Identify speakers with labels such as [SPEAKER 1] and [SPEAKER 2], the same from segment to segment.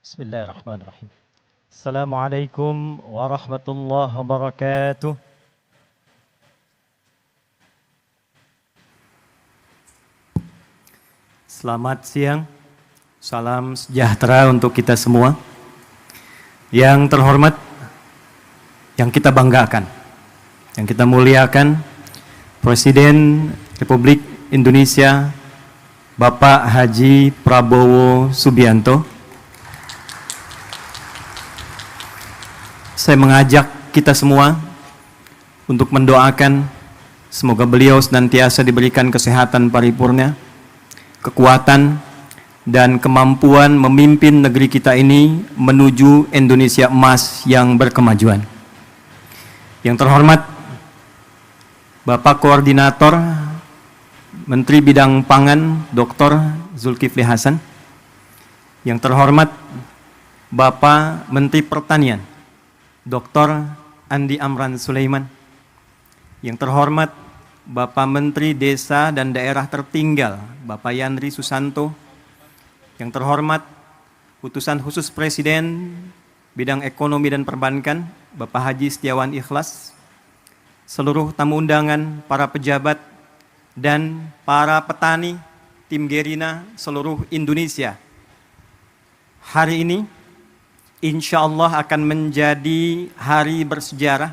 [SPEAKER 1] Bismillahirrahmanirrahim. Assalamualaikum warahmatullahi wabarakatuh. Selamat siang, salam sejahtera untuk kita semua. Yang terhormat, yang kita banggakan, yang kita muliakan, Presiden Republik Indonesia Bapak Haji Prabowo Subianto. Saya mengajak kita semua untuk mendoakan semoga beliau senantiasa diberikan kesehatan paripurna, kekuatan, dan kemampuan memimpin negeri kita ini menuju Indonesia emas yang berkemajuan. Yang terhormat Bapak Koordinator Menteri Bidang Pangan Dr. Zulkifli Hasan. Yang terhormat Bapak Menteri Pertanian Dr. Andi Amran Sulaiman. Yang terhormat Bapak Menteri Desa dan Daerah Tertinggal Bapak Yandri Susanto. Yang terhormat Utusan Khusus Presiden Bidang Ekonomi dan Perbankan Bapak Haji Setiawan Ikhlas. Seluruh tamu undangan, para pejabat, dan para petani tim Gerina seluruh Indonesia. Hari ini insya Allah akan menjadi hari bersejarah,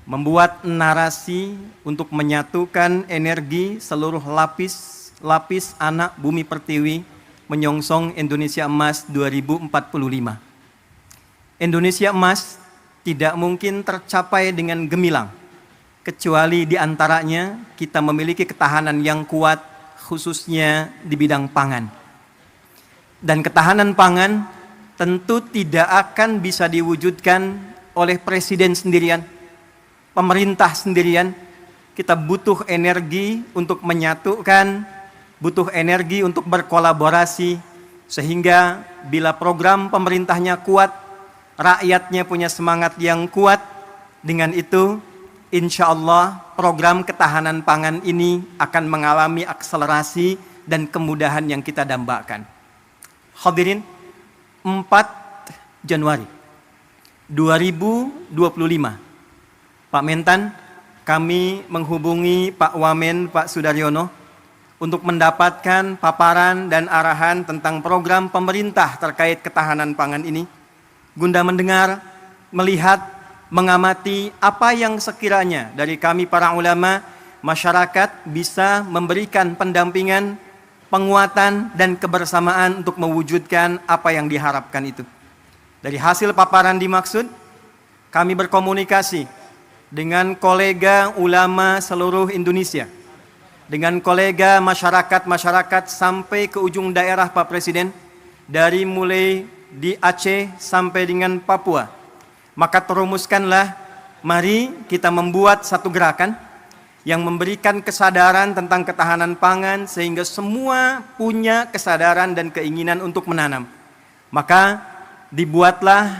[SPEAKER 1] membuat narasi untuk menyatukan energi seluruh lapis anak bumi pertiwi menyongsong Indonesia Emas 2045. Indonesia Emas tidak mungkin tercapai dengan gemilang, kecuali diantaranya kita memiliki ketahanan yang kuat, khususnya di bidang pangan. Dan ketahanan pangan tentu tidak akan bisa diwujudkan oleh presiden sendirian, pemerintah sendirian. Kita butuh energi untuk menyatukan, butuh energi untuk berkolaborasi, sehingga bila program pemerintahnya kuat, rakyatnya punya semangat yang kuat, dengan itu insya Allah program ketahanan pangan ini akan mengalami akselerasi dan kemudahan yang kita dambakan. Hadirin, 4 Januari 2025, Pak Mentan, kami menghubungi Pak Wamen, Pak Sudaryono, untuk mendapatkan paparan dan arahan tentang program pemerintah terkait ketahanan pangan ini, guna mendengar, melihat, mengamati apa yang sekiranya dari kami para ulama, masyarakat bisa memberikan pendampingan, penguatan, dan kebersamaan untuk mewujudkan apa yang diharapkan itu. Dari hasil paparan dimaksud, kami berkomunikasi dengan kolega ulama seluruh Indonesia, dengan kolega masyarakat sampai ke ujung daerah Pak Presiden, dari mulai di Aceh sampai dengan Papua. Maka terumuskanlah, mari kita membuat satu gerakan yang memberikan kesadaran tentang ketahanan pangan sehingga semua punya kesadaran dan keinginan untuk menanam. Maka dibuatlah,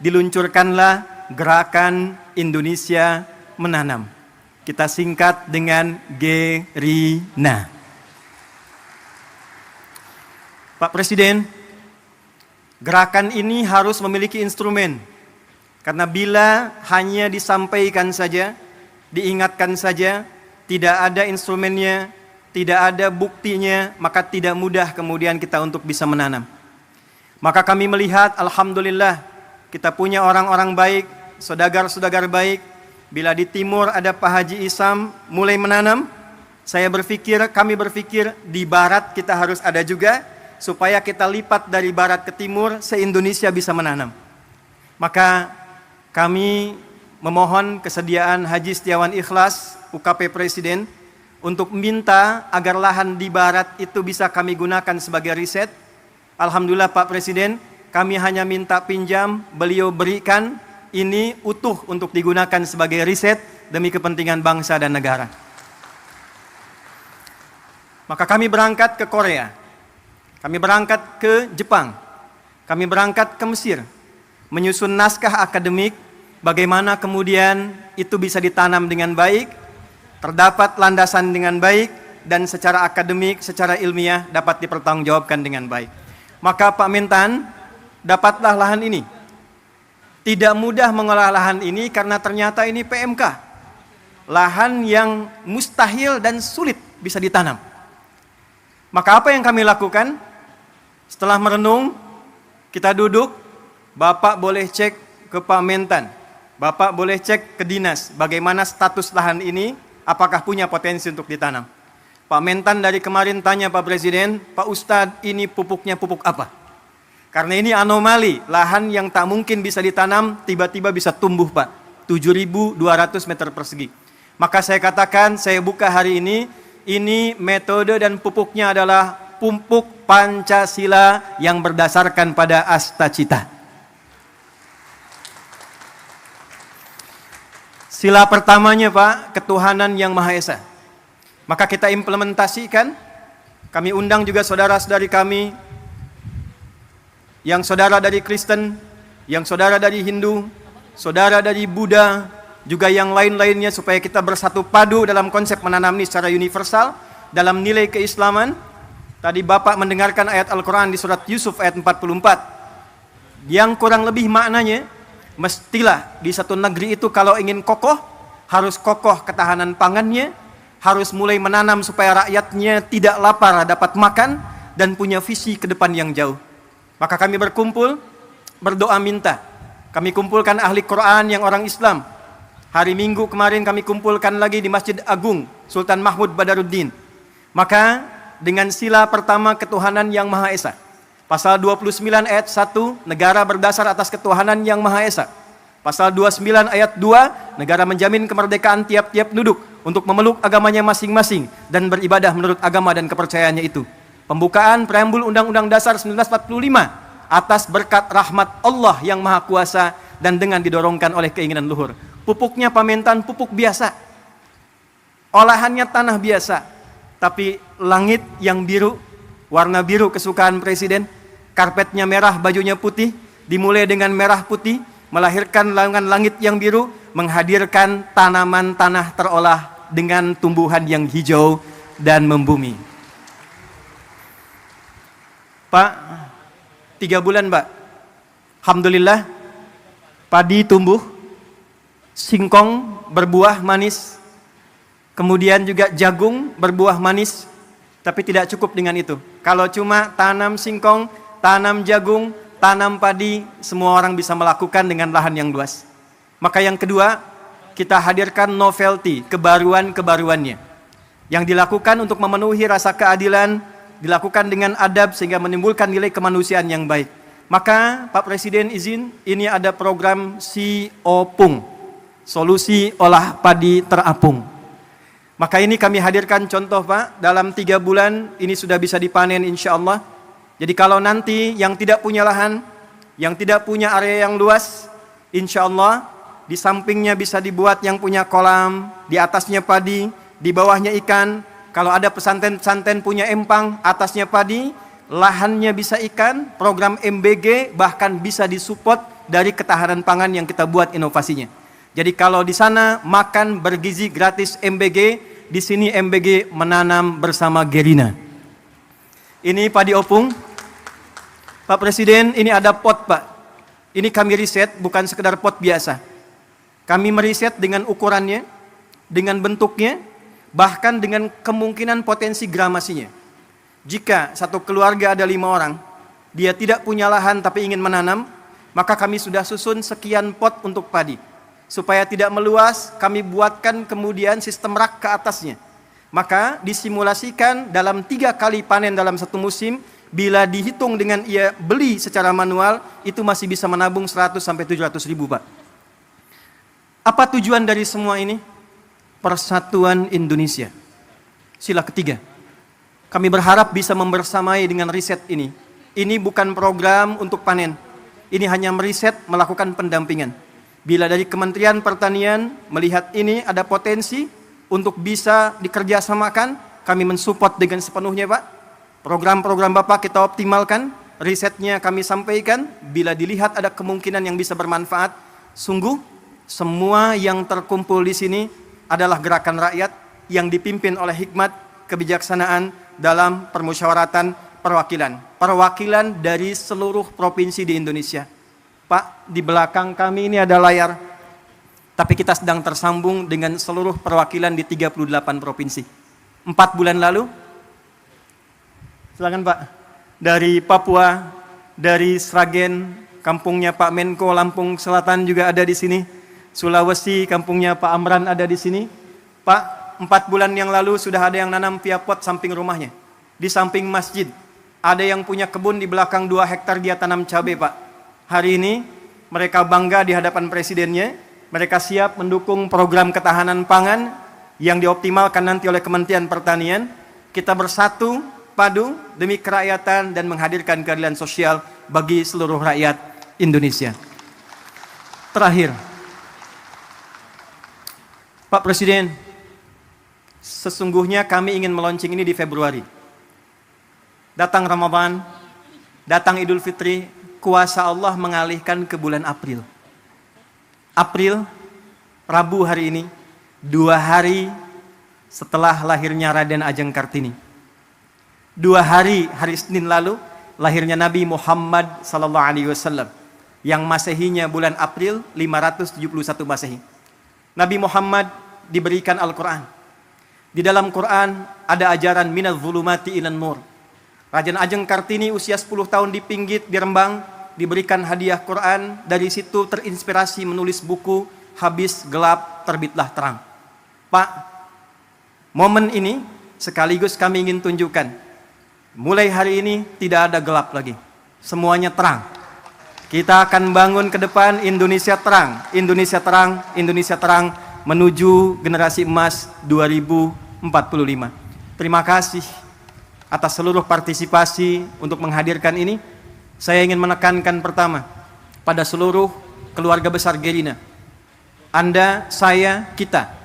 [SPEAKER 1] diluncurkanlah gerakan Indonesia Menanam. Kita singkat dengan Gerina. Pak Presiden, gerakan ini harus memiliki instrumen. Karena bila hanya disampaikan saja, diingatkan saja, tidak ada instrumennya, tidak ada buktinya, maka tidak mudah kemudian kita untuk bisa menanam. Maka kami melihat, alhamdulillah, kita punya orang-orang baik, saudagar-saudagar baik. Bila di timur ada Pak Haji Isam mulai menanam, kami berpikir di barat kita harus ada juga, supaya kita lipat dari barat ke timur, se-Indonesia bisa menanam. Maka kami memohon kesediaan Haji Setiawan Ikhlas, UKP Presiden, untuk minta agar lahan di barat itu bisa kami gunakan sebagai riset. Alhamdulillah Pak Presiden, kami hanya minta pinjam, beliau berikan, ini utuh untuk digunakan sebagai riset demi kepentingan bangsa dan negara. Maka kami berangkat ke Korea, kami berangkat ke Jepang, kami berangkat ke Mesir, menyusun naskah akademik, bagaimana kemudian itu bisa ditanam dengan baik, terdapat landasan dengan baik, dan secara akademik, secara ilmiah dapat dipertanggungjawabkan dengan baik. Maka Pak Mentan, dapatlah lahan ini. Tidak mudah mengolah lahan ini karena ternyata ini PMK. Lahan yang mustahil dan sulit bisa ditanam. Maka apa yang kami lakukan? Setelah merenung, kita duduk, Bapak boleh cek ke Pak Mentan, Bapak boleh cek ke dinas, bagaimana status lahan ini, apakah punya potensi untuk ditanam. Pak Mentan dari kemarin tanya Pak Presiden, Pak Ustadz ini pupuknya pupuk apa? Karena ini anomali, lahan yang tak mungkin bisa ditanam, tiba-tiba bisa tumbuh Pak, 7.200 meter persegi. Maka saya katakan, saya buka hari ini metode dan pupuknya adalah pupuk Pancasila yang berdasarkan pada Astacita. Sila pertamanya Pak, ketuhanan yang Maha Esa. Maka kita implementasikan, kami undang juga saudara-saudari kami, yang saudara dari Kristen, yang saudara dari Hindu, saudara dari Buddha, juga yang lain-lainnya supaya kita bersatu padu dalam konsep menanam ini secara universal, dalam nilai keislaman. Tadi Bapak mendengarkan ayat Al-Quran di surat Yusuf ayat 44. Yang kurang lebih maknanya, mestilah di satu negeri itu kalau ingin kokoh, harus kokoh ketahanan pangannya, harus mulai menanam supaya rakyatnya tidak lapar dapat makan, dan punya visi ke depan yang jauh. Maka kami berkumpul, berdoa minta. Kami kumpulkan ahli Quran yang orang Islam. Hari Minggu kemarin kami kumpulkan lagi di Masjid Agung Sultan Mahmud Badaruddin. Maka dengan sila pertama ketuhanan yang Maha Esa. Pasal 29 ayat 1, negara berdasar atas ketuhanan yang Maha Esa. Pasal 29 ayat 2, negara menjamin kemerdekaan tiap-tiap penduduk untuk memeluk agamanya masing-masing dan beribadah menurut agama dan kepercayaannya itu. Pembukaan preambul Undang-Undang Dasar 1945 atas berkat rahmat Allah yang Maha Kuasa dan dengan didorongkan oleh keinginan luhur. Pupuknya Pak Mentan pupuk biasa. Olahannya tanah biasa. Tapi langit yang biru, warna biru kesukaan Presiden, karpetnya merah, bajunya putih, dimulai dengan merah putih, melahirkan langit yang biru, menghadirkan tanaman tanah terolah dengan tumbuhan yang hijau dan membumi. Pak, 3 bulan Pak, alhamdulillah padi tumbuh, singkong berbuah manis, kemudian juga jagung berbuah manis, tapi tidak cukup dengan itu. Kalau cuma tanam singkong, tanam jagung, tanam padi, semua orang bisa melakukan dengan lahan yang luas. Maka yang kedua, kita hadirkan novelty, kebaruan-kebaruannya, yang dilakukan untuk memenuhi rasa keadilan, dilakukan dengan adab sehingga menimbulkan nilai kemanusiaan yang baik. Maka Pak Presiden izin, ini ada program Si Opung, solusi olah padi terapung. Maka ini kami hadirkan contoh Pak, dalam 3 bulan ini sudah bisa dipanen insya Allah. Jadi kalau nanti yang tidak punya lahan, yang tidak punya area yang luas, insya Allah di sampingnya bisa dibuat yang punya kolam, di atasnya padi, di bawahnya ikan. Kalau ada pesantren-pesantren punya empang, atasnya padi, lahannya bisa ikan, program MBG bahkan bisa disupport dari ketahanan pangan yang kita buat inovasinya. Jadi kalau di sana makan bergizi gratis MBG, di sini MBG menanam bersama Gerina. Ini padi opung. Pak Presiden, ini ada pot Pak. Ini kami riset, bukan sekedar pot biasa. Kami meriset dengan ukurannya, dengan bentuknya, bahkan dengan kemungkinan potensi gramasinya. Jika satu keluarga ada 5 orang, dia tidak punya lahan tapi ingin menanam, maka kami sudah susun sekian pot untuk padi. Supaya tidak meluas, kami buatkan kemudian sistem rak ke atasnya. Maka disimulasikan dalam 3 kali panen dalam satu musim, bila dihitung dengan ia beli secara manual, itu masih bisa menabung 100 sampai 700 ribu Pak. Apa tujuan dari semua ini? Persatuan Indonesia. Sila ketiga. Kami berharap bisa membersamai dengan riset ini. Ini bukan program untuk panen. Ini hanya meriset, melakukan pendampingan. Bila dari Kementerian Pertanian melihat ini ada potensi untuk bisa dikerjasamakan, kami mensupport dengan sepenuhnya Pak. Program-program Bapak kita optimalkan, risetnya kami sampaikan. Bila dilihat ada kemungkinan yang bisa bermanfaat, sungguh semua yang terkumpul di sini adalah gerakan rakyat yang dipimpin oleh hikmat, kebijaksanaan dalam permusyawaratan perwakilan dari seluruh provinsi di Indonesia. Pak, di belakang kami ini ada layar, tapi kita sedang tersambung dengan seluruh perwakilan di 38 provinsi. 4 bulan lalu, silakan Pak, dari Papua, dari Sragen, kampungnya Pak Menko, Lampung Selatan juga ada di sini. Sulawesi, kampungnya Pak Amran ada di sini. Pak, 4 bulan yang lalu sudah ada yang nanam via pot samping rumahnya. Di samping masjid. Ada yang punya kebun di belakang 2 hektar dia tanam cabai, Pak. Hari ini mereka bangga di hadapan presidennya. Mereka siap mendukung program ketahanan pangan yang dioptimalkan nanti oleh Kementerian Pertanian. Kita bersatu padu demi kerakyatan dan menghadirkan keadilan sosial bagi seluruh rakyat Indonesia. Terakhir, Pak Presiden, sesungguhnya kami ingin meluncing ini di Februari. Datang Ramadan, datang Idul Fitri, kuasa Allah mengalihkan ke bulan April. April, Rabu hari ini, 2 hari setelah lahirnya Raden Ajeng Kartini. 2 hari, hari Senin lalu, lahirnya Nabi Muhammad SAW, yang Masehinya bulan April 571 Masehi. Nabi Muhammad diberikan Al-Quran. Di dalam Quran ada ajaran minaz zulumati ilan nur. Raden Ajeng Kartini usia 10 tahun di Pinggit, di Rembang, diberikan hadiah Quran. Dari situ terinspirasi menulis buku Habis Gelap Terbitlah Terang. Pak, momen ini sekaligus kami ingin tunjukkan, mulai hari ini tidak ada gelap lagi, semuanya terang. Kita akan bangun ke depan Indonesia terang, Indonesia terang, Indonesia terang, menuju generasi emas 2045. Terima kasih atas seluruh partisipasi untuk menghadirkan ini. Saya ingin menekankan pertama pada seluruh keluarga besar Gerina. Anda, saya, kita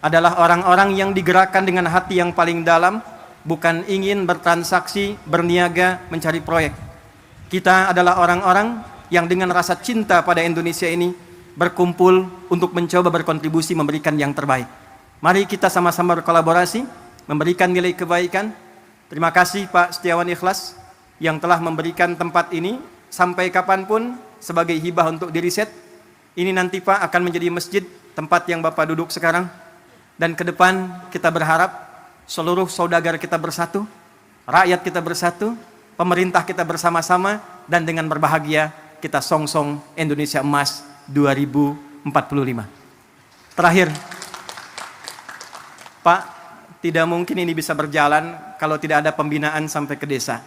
[SPEAKER 1] adalah orang-orang yang digerakkan dengan hati yang paling dalam, bukan ingin bertransaksi, berniaga, mencari proyek. Kita adalah orang-orang yang dengan rasa cinta pada Indonesia ini berkumpul untuk mencoba berkontribusi memberikan yang terbaik. Mari kita sama-sama berkolaborasi, memberikan nilai kebaikan. Terima kasih Pak Setiawan Ikhlas yang telah memberikan tempat ini sampai kapanpun sebagai hibah untuk diriset. Ini nanti Pak akan menjadi masjid, tempat yang Bapak duduk sekarang. Dan ke depan kita berharap seluruh saudagar kita bersatu, rakyat kita bersatu, pemerintah kita bersama-sama, dan dengan berbahagia kita song-song Indonesia Emas 2045. Terakhir, Pak, tidak mungkin ini bisa berjalan kalau tidak ada pembinaan sampai ke desa.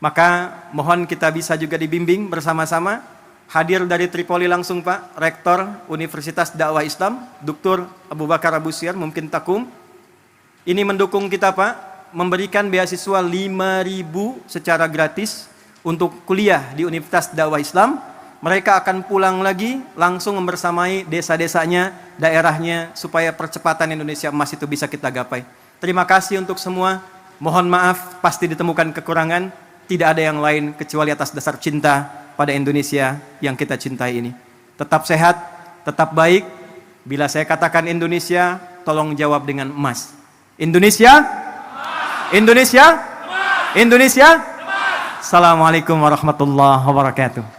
[SPEAKER 1] Maka mohon kita bisa juga dibimbing bersama-sama. Hadir dari Tripoli langsung Pak, Rektor Universitas Dakwah Islam, Dr. Abu Bakar Abu Syir, mungkin Takum. Ini mendukung kita Pak, memberikan beasiswa 5.000 secara gratis untuk kuliah di Universitas Dakwah Islam. Mereka akan pulang lagi langsung membersamai desa-desanya, daerahnya, supaya percepatan Indonesia Emas itu bisa kita gapai. Terima kasih untuk semua. Mohon maaf, pasti ditemukan kekurangan. Tidak ada yang lain kecuali atas dasar cinta pada Indonesia yang kita cintai ini. Tetap sehat, tetap baik. Bila saya katakan Indonesia, tolong jawab dengan emas. Indonesia? Emas. Indonesia? Emas. Indonesia? Emas. Assalamualaikum warahmatullahi wabarakatuh.